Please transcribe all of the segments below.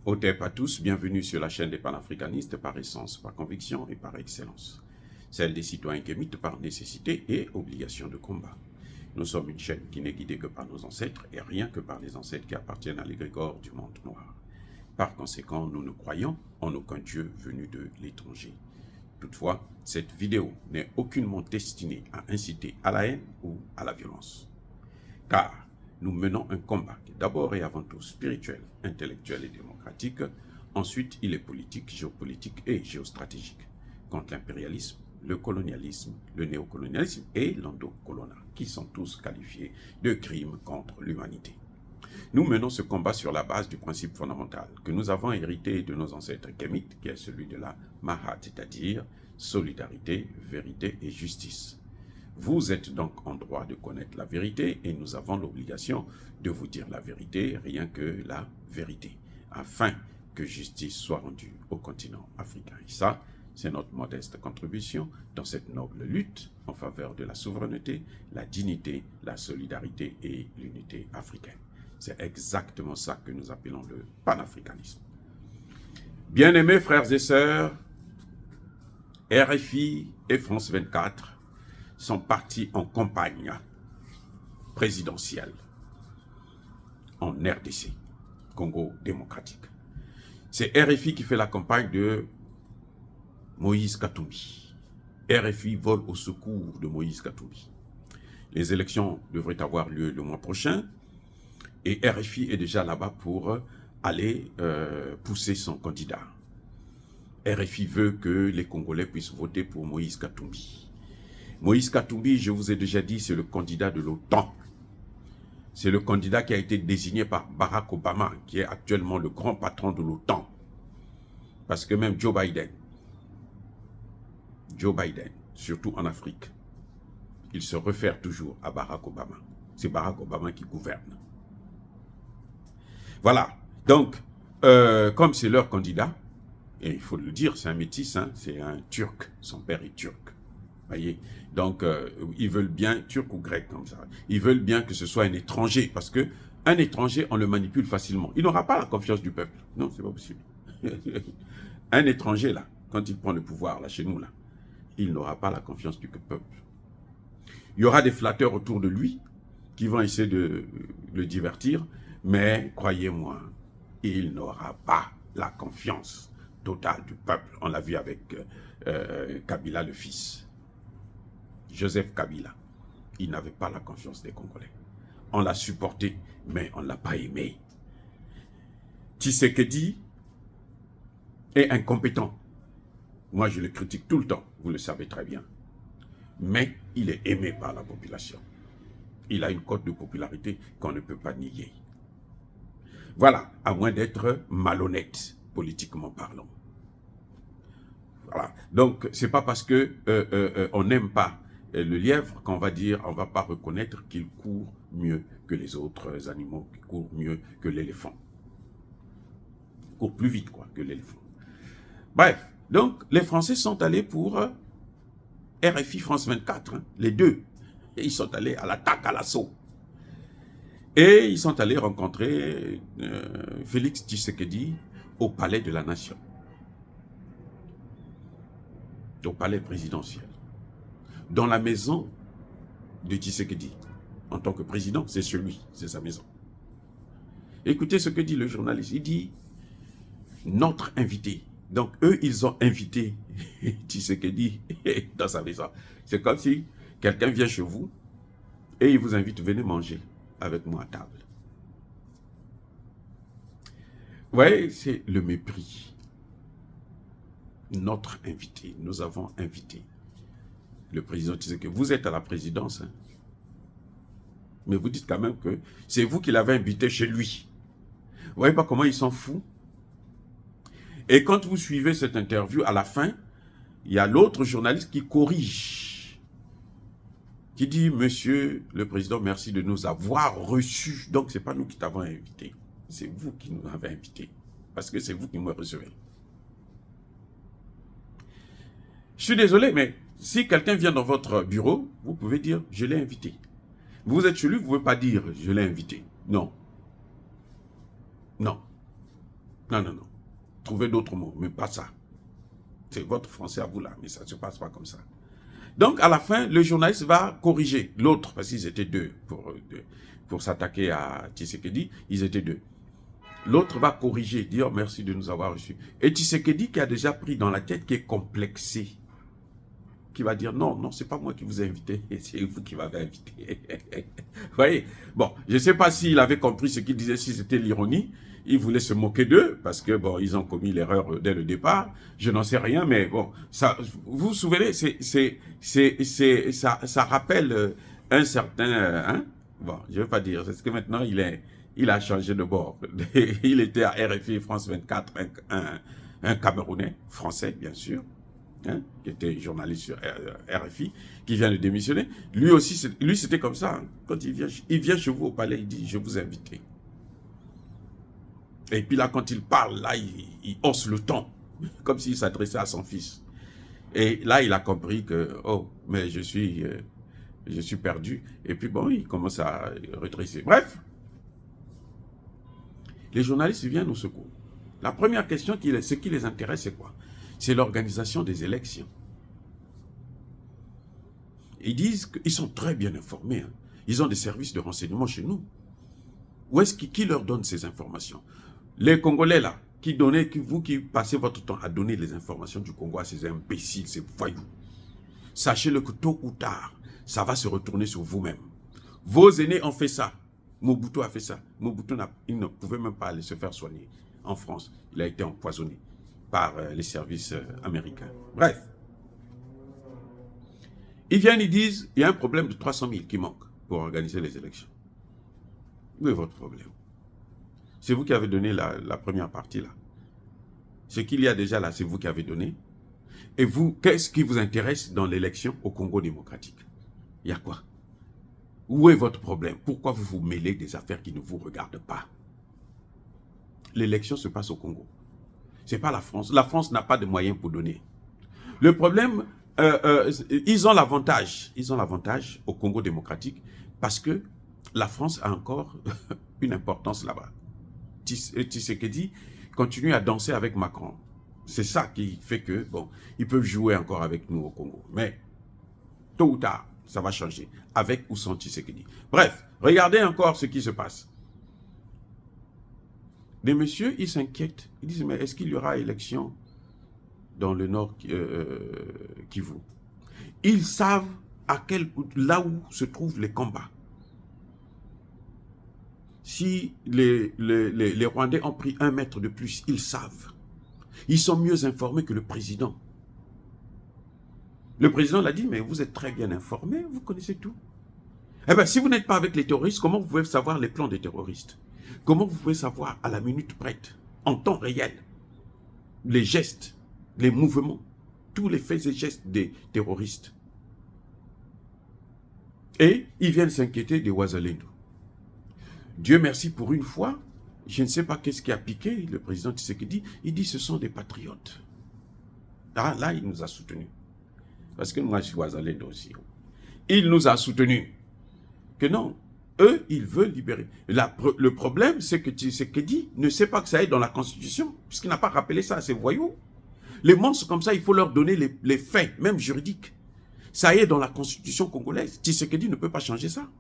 Otep à tous, bienvenue sur la chaîne des panafricanistes par essence, par conviction et par excellence. Celle des citoyens kémites par nécessité et obligation de combat. Nous sommes une chaîne qui n'est guidée que par nos ancêtres et rien que par les ancêtres qui appartiennent à l'égrégore du monde noir. Par conséquent, nous ne croyons en aucun Dieu venu de l'étranger. Toutefois, cette vidéo n'est aucunement destinée à inciter à la haine ou à la violence. Car nous menons un combat qui est d'abord et avant tout spirituel, intellectuel et démocratique. Ensuite, il est politique, géopolitique et géostratégique contre l'impérialisme, le colonialisme, le néocolonialisme et l'endocolonat, qui sont tous qualifiés de crimes contre l'humanité. Nous menons ce combat sur la base du principe fondamental que nous avons hérité de nos ancêtres kémites, qui est celui de la Mahat, c'est-à-dire solidarité, vérité et justice. Vous êtes donc en droit de connaître la vérité et nous avons l'obligation de vous dire la vérité, rien que la vérité, afin que justice soit rendue au continent africain. Et ça, c'est notre modeste contribution dans cette noble lutte en faveur de la souveraineté, la dignité, la solidarité et l'unité africaine. C'est exactement ça que nous appelons le panafricanisme. Bien-aimés frères et sœurs, RFI et France 24 sont partis en campagne présidentielle en RDC, Congo démocratique. C'est RFI qui fait la campagne de Moïse Katumbi. RFI vole au secours de Moïse Katumbi. Les élections devraient avoir lieu le mois prochain et RFI est déjà là-bas pour aller pousser son candidat. RFI veut que les Congolais puissent voter pour Moïse Katumbi. Moïse Katumbi, je vous ai déjà dit, c'est le candidat de l'OTAN. C'est le candidat qui a été désigné par Barack Obama, qui est actuellement le grand patron de l'OTAN. Parce que même Joe Biden, surtout en Afrique, il se réfère toujours à Barack Obama. C'est Barack Obama qui gouverne. Voilà. Donc, comme c'est leur candidat, et il faut le dire, c'est un métis, hein, c'est un Turc. Son père est turc. Voyez, donc ils veulent bien, turc ou grec comme ça, ils veulent bien que ce soit un étranger, parce que un étranger, on le manipule facilement. Il n'aura pas la confiance du peuple. Non, c'est pas possible. Un étranger, là, quand il prend le pouvoir, là, chez nous, là, il n'aura pas la confiance du peuple. Il y aura des flatteurs autour de lui qui vont essayer de le divertir, mais croyez-moi, il n'aura pas la confiance totale du peuple. On l'a vu avec Kabila le fils. Joseph Kabila, il n'avait pas la confiance des Congolais. On l'a supporté, mais on ne l'a pas aimé. Tshisekedi est incompétent. Moi, je le critique tout le temps, vous le savez très bien. Mais il est aimé par la population. Il a une cote de popularité qu'on ne peut pas nier. Voilà, à moins d'être malhonnête, politiquement parlant. Voilà. Donc, c'est pas parce que on n'aime pas le lièvre qu'on va dire, on va pas reconnaître qu'il court mieux que les autres animaux, qu'il court mieux que l'éléphant. Il court plus vite, quoi, que l'éléphant. Bref, donc, les Français sont allés pour RFI France 24, hein, les deux. Et ils sont allés à l'attaque, à l'assaut. Et ils sont allés rencontrer Félix Tshisekedi au Palais de la Nation. Au palais présidentiel, dans la maison de Tshisekedi. En tant que président, c'est chez lui, c'est sa maison. Écoutez ce que dit le journaliste. Il dit, notre invité. Donc, eux, ils ont invité Tshisekedi dans sa maison. C'est comme si quelqu'un vient chez vous et il vous invite, venez manger avec moi à table. Vous voyez, c'est le mépris. Notre invité, nous avons invité le président Tshisekedi. Vous êtes à la présidence, hein, mais vous dites quand même que c'est vous qui l'avez invité chez lui. Vous voyez pas comment ils sont fous? Et quand vous suivez cette interview, à la fin, il y a l'autre journaliste qui corrige, qui dit, monsieur le président, merci de nous avoir reçus. Donc, ce n'est pas nous qui t'avons invité, c'est vous qui nous avez invités, parce que c'est vous qui me recevez. Je suis désolé, mais si quelqu'un vient dans votre bureau, vous pouvez dire, je l'ai invité. Vous êtes chez lui, vous ne pouvez pas dire, je l'ai invité. Non. Non. Non, non, non. Trouvez d'autres mots, mais pas ça. C'est votre français à vous là, mais ça ne se passe pas comme ça. Donc, à la fin, le journaliste va corriger l'autre, parce qu'ils étaient deux pour s'attaquer à Tshisekedi, ils étaient deux. L'autre va corriger, dire merci de nous avoir reçus. Et Tshisekedi qui a déjà pris dans la tête, qui est complexé, qui va dire non, non, c'est pas moi qui vous ai invité, c'est vous qui m'avez invité. Vous voyez? Bon, je ne sais pas s'il avait compris ce qu'il disait, si c'était l'ironie. Il voulait se moquer d'eux parce que bon, ils ont commis l'erreur dès le départ. Je n'en sais rien, mais bon, ça, vous vous souvenez, ça rappelle un certain, hein? Bon, je ne vais pas dire, parce que maintenant il a changé de bord. Il était à RFI France 24, un Camerounais, français bien sûr, hein, qui était journaliste sur RFI, qui vient de démissionner. Lui aussi, lui c'était comme ça. Hein. Quand il vient chez vous au palais, il dit je vous invite. Et puis là, quand il parle, là, il hausse le ton, comme s'il s'adressait à son fils. Et là, il a compris que, oh, mais je suis perdu. Et puis bon, il commence à redresser. Bref, les journalistes viennent au secours. La première question, ce qui les intéresse, c'est quoi? C'est l'organisation des élections. Ils disent qu'ils sont très bien informés. Hein. Ils ont des services de renseignement chez nous. Où est-ce qui leur donne ces informations? Les Congolais là, vous qui passez votre temps à donner les informations du Congo à ces imbéciles, ces voyous, sachez-le que tôt ou tard, ça va se retourner sur vous-même. Vos aînés ont fait ça. Mobutu a fait ça. Mobutu, il ne pouvait même pas aller se faire soigner en France. Il a été empoisonné par les services américains. Bref. Ils viennent, ils disent, il y a un problème de 300 000 qui manque pour organiser les élections. Où est votre problème? C'est vous qui avez donné la première partie là. Ce qu'il y a déjà là, c'est vous qui avez donné. Et vous, qu'est-ce qui vous intéresse dans l'élection au Congo démocratique? Il y a quoi? Où est votre problème? Pourquoi vous vous mêlez des affaires qui ne vous regardent pas? L'élection se passe au Congo. Ce n'est pas la France. La France n'a pas de moyens pour donner. Le problème, ils ont l'avantage au Congo démocratique parce que la France a encore une importance là-bas. Tshisekedi continue à danser avec Macron. C'est ça qui fait que, bon, ils peuvent jouer encore avec nous au Congo. Mais, tôt ou tard, ça va changer, avec ou sans Tshisekedi. Bref, regardez encore ce qui se passe. Les messieurs, ils s'inquiètent. Ils disent, mais est-ce qu'il y aura élection dans le nord Kivu? Ils savent là où se trouvent les combats. Si les Rwandais ont pris 1 mètre de plus, ils savent. Ils sont mieux informés que le président. Le président l'a dit, mais vous êtes très bien informés, vous connaissez tout. Eh bien, si vous n'êtes pas avec les terroristes, comment vous pouvez savoir les plans des terroristes? Comment vous pouvez savoir à la minute prête, en temps réel, les gestes, les mouvements, tous les faits et gestes des terroristes? Et ils viennent s'inquiéter des Ouazalendo. Dieu merci pour une fois, je ne sais pas qu'est-ce qui a piqué le président Tshisekedi, il dit ce sont des patriotes. Ah, là, il nous a soutenus. Parce que moi, je suis Ouazalendo aussi. Il nous a soutenus. Que non, eux, ils veulent libérer. Le problème, c'est que Tshisekedi ne sait pas que ça est dans la Constitution, puisqu'il n'a pas rappelé ça à ses voyous. Les monstres comme ça, il faut leur donner les faits, même juridiques. Ça est dans la Constitution congolaise. Tshisekedi ne peut pas changer ça.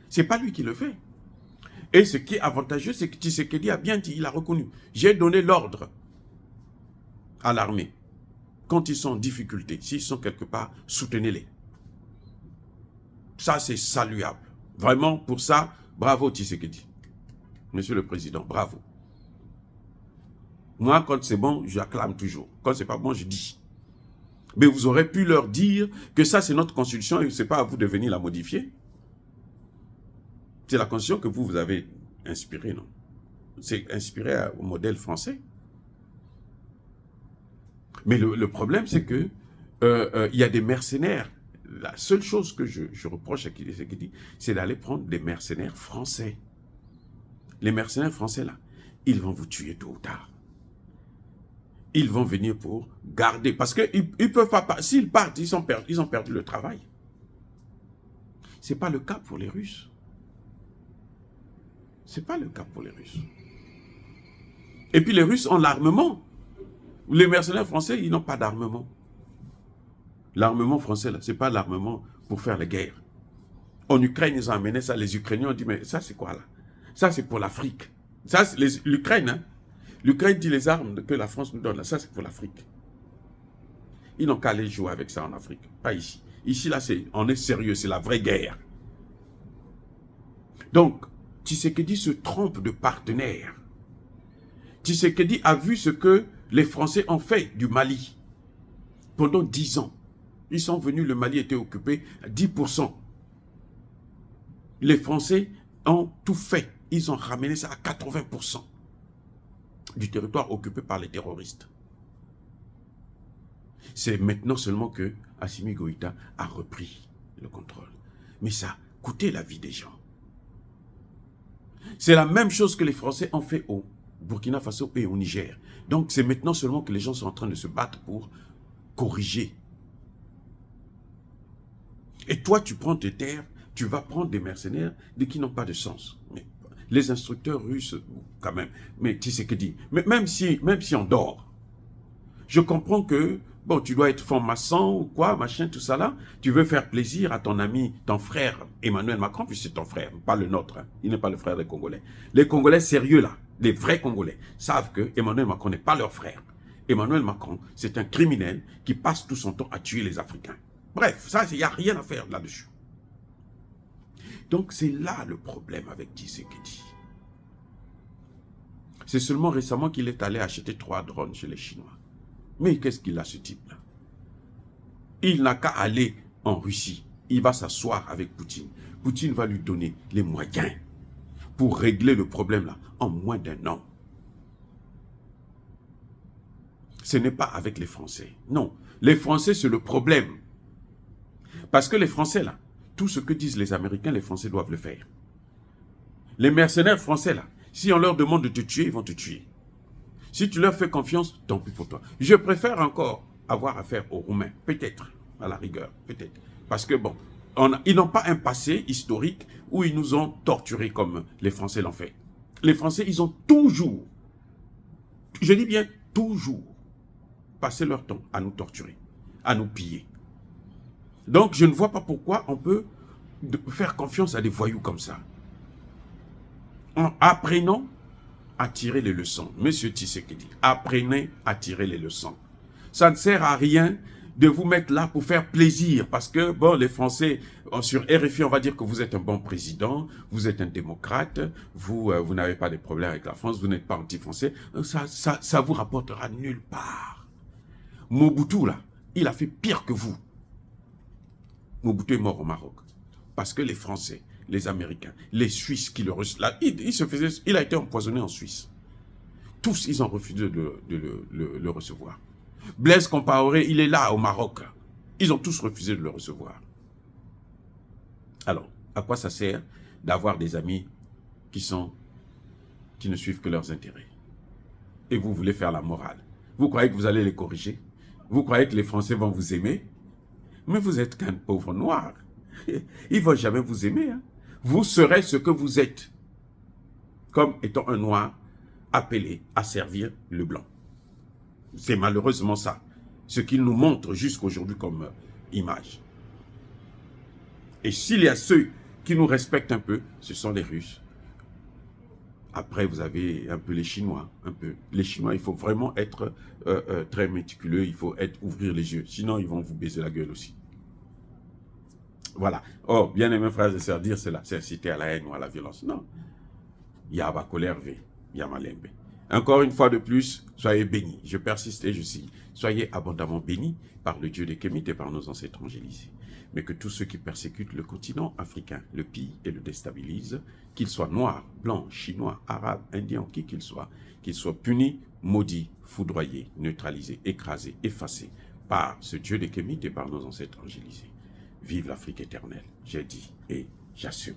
Ce n'est pas lui qui le fait. Et ce qui est avantageux, c'est que Tshisekedi a bien dit, il a reconnu. J'ai donné l'ordre à l'armée. Quand ils sont en difficulté, s'ils sont quelque part, soutenez-les. Ça, c'est saluable. Vraiment, pour ça, bravo Tshisekedi. Monsieur le Président, bravo. Moi, quand c'est bon, j'acclame toujours. Quand c'est pas bon, je dis. Mais vous aurez pu leur dire que ça, c'est notre constitution et ce n'est pas à vous de venir la modifier. C'est la constitution que vous avez inspirée, non? C'est inspiré au modèle français. Mais le problème, c'est que il y a des mercenaires. La seule chose que je reproche à Tshisekedi, c'est d'aller prendre des mercenaires français. Les mercenaires français, là, ils vont vous tuer tôt ou tard. Ils vont venir pour garder. Parce qu'ils ne peuvent pas... S'ils partent, ils ont perdu le travail. Ce n'est pas le cas pour les Russes. Ce n'est pas le cas pour les Russes. Et puis les Russes ont l'armement. Les mercenaires français, ils n'ont pas d'armement. L'armement français, là, ce n'est pas l'armement pour faire la guerre. En Ukraine, ils ont amené ça. Les Ukrainiens ont dit, mais ça, c'est quoi, là? Ça, c'est pour l'Afrique. Ça, c'est l'Ukraine, hein? L'Ukraine dit les armes que la France nous donne, là, ça, c'est pour l'Afrique. Ils n'ont qu'à aller jouer avec ça en Afrique, pas ici. Ici, là, on est sérieux, c'est la vraie guerre. Donc, Tshisekedi se trompe de partenaire. Tshisekedi a vu ce que les Français ont fait du Mali pendant 10 ans. Ils sont venus, le Mali était occupé à 10%. Les Français ont tout fait. Ils ont ramené ça à 80% du territoire occupé par les terroristes. C'est maintenant seulement que Assimi Goïta a repris le contrôle. Mais ça a coûté la vie des gens. C'est la même chose que les Français ont fait au Burkina Faso et au Niger. Donc c'est maintenant seulement que les gens sont en train de se battre pour corriger. Et toi, tu prends tes terres, tu vas prendre des mercenaires qui n'ont pas de sens. Mais les instructeurs russes, quand même, mais tu sais que dit, mais même si on dort, je comprends que, bon, tu dois être franc-maçon ou quoi, machin, tout ça là, tu veux faire plaisir à ton ami, ton frère Emmanuel Macron, puis c'est ton frère, pas le nôtre, hein. Il n'est pas le frère des Congolais. Les Congolais sérieux là, les vrais Congolais, savent que Emmanuel Macron n'est pas leur frère. Emmanuel Macron, c'est un criminel qui passe tout son temps à tuer les Africains. Bref, ça, il n'y a rien à faire là-dessus. Donc, c'est là le problème avec Tshisekedi. C'est seulement récemment qu'il est allé acheter 3 drones chez les Chinois. Mais qu'est-ce qu'il a, ce type-là? Il n'a qu'à aller en Russie. Il va s'asseoir avec Poutine. Poutine va lui donner les moyens pour régler le problème-là en moins d'1 an. Ce n'est pas avec les Français. Non, les Français, c'est le problème. Parce que les Français, là, tout ce que disent les Américains, les Français doivent le faire. Les mercenaires français, là, si on leur demande de te tuer, ils vont te tuer. Si tu leur fais confiance, tant pis pour toi. Je préfère encore avoir affaire aux Roumains, peut-être, à la rigueur, peut-être. Parce que, bon, ils n'ont pas un passé historique où ils nous ont torturés comme les Français l'ont fait. Les Français, ils ont toujours, je dis bien toujours, passé leur temps à nous torturer, à nous piller. Donc, je ne vois pas pourquoi on peut faire confiance à des voyous comme ça. En apprenant à tirer les leçons. Monsieur Tshisekedi, apprenez à tirer les leçons. Ça ne sert à rien de vous mettre là pour faire plaisir. Parce que, bon, les Français, sur RFI, on va dire que vous êtes un bon président, vous êtes un démocrate, vous n'avez pas de problème avec la France, vous n'êtes pas anti-français. Ça vous rapportera nulle part. Mobutu, là, il a fait pire que vous. Mobutu est mort au Maroc. Parce que les Français, les Américains, les Suisses qui le reçoivent, là, il a été empoisonné en Suisse. Tous, ils ont refusé de le recevoir. Blaise Compaoré, il est là au Maroc. Ils ont tous refusé de le recevoir. Alors, à quoi ça sert d'avoir des amis qui ne suivent que leurs intérêts? Et vous voulez faire la morale. Vous croyez que vous allez les corriger? Vous croyez que les Français vont vous aimer? Mais vous êtes qu'un pauvre noir. Ils ne vont jamais vous aimer. Hein. Vous serez ce que vous êtes, comme étant un noir appelé à servir le blanc. C'est malheureusement ça, ce qu'ils nous montrent jusqu'aujourd'hui comme image. Et s'il y a ceux qui nous respectent un peu, ce sont les Russes. Après, vous avez un peu les Chinois. Les Chinois, il faut vraiment être très méticuleux, il faut ouvrir les yeux. Sinon, ils vont vous baiser la gueule aussi. Voilà. Oh, bien aimé frères et sœurs, dire cela, c'est inciter à la haine ou à la violence. Non. Yaba Kolerve, Yamalembe. Encore une fois de plus, soyez bénis. Je persiste et je signe. Soyez abondamment bénis par le Dieu des Kémites et par nos ancêtres angélisés. Mais que tous ceux qui persécutent le continent africain le pillent et le déstabilisent, qu'ils soient noirs, blancs, chinois, arabes, indiens, qui qu'ils soient punis, maudits, foudroyés, neutralisés, écrasés, effacés par ce Dieu des Kémites et par nos ancêtres angélisés. Vive l'Afrique éternelle, j'ai dit et j'assume.